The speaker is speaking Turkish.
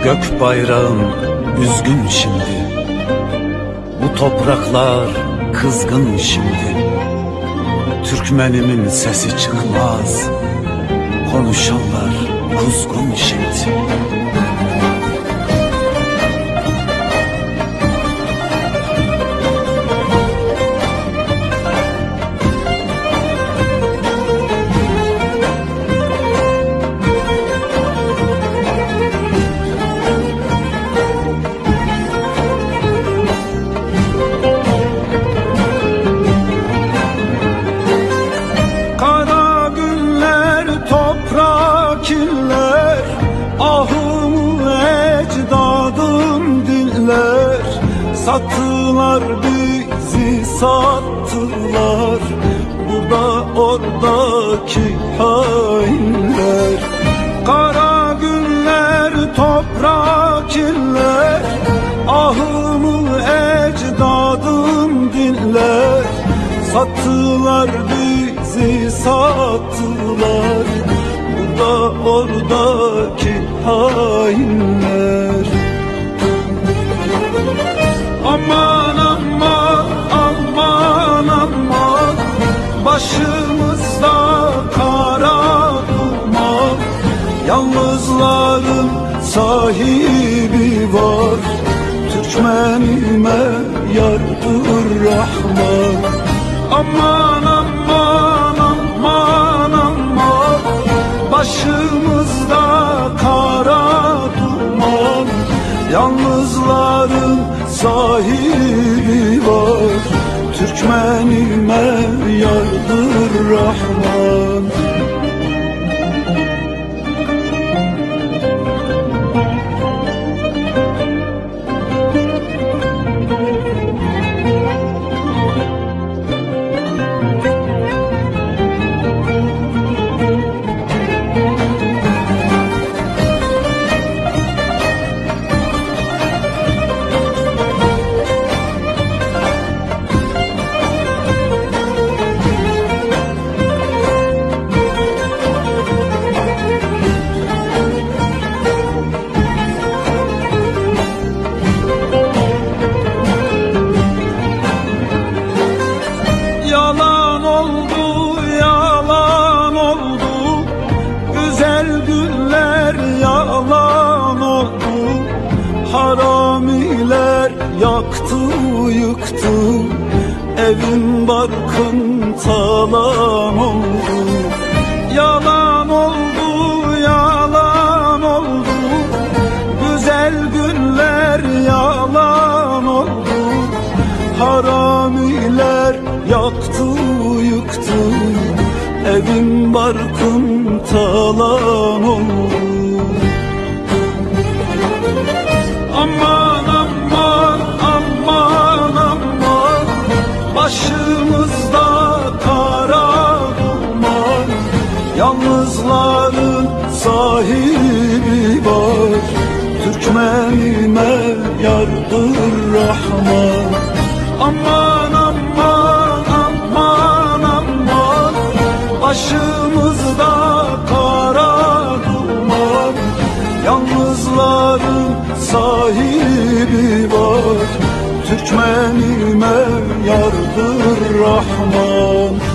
Gök bayrağım üzgün şimdi, bu topraklar kızgın şimdi. Türkmenimin sesi çıkmaz, konuşanlar kuzgun şimdi. Sattılar bizi, sattılar burada oradaki hainler. Kara günler, toprak iller, ahımı ecdadım dinler. Sattılar bizi, sattılar burada oradaki hainler. Aman aman aman aman, başımızda kara duman. Yalnızların sahibi var, Türkmenime yardır Rahman. Aman aman aman aman, başımızda kara duman. Yalnızların sahibi var, Türkmenime yardır Rahman. Yalan oldu, yalan oldu, güzel günler yalan oldu. Haramiler yaktı yıktı, evin barkın talan oldu. Yalan oldu, yalan oldu, güzel günler yalan oldu. Haramiler yaktı yıktı, evin barkın talan oldu. Aman aman aman aman, başımızda kara duman. Yalnızların sahibi var, Türkmenime yardır Rahman. Aman aman aman aman, başımızda kara duman. Yalnızların sahibi var, Türkmenime yardır Rahman.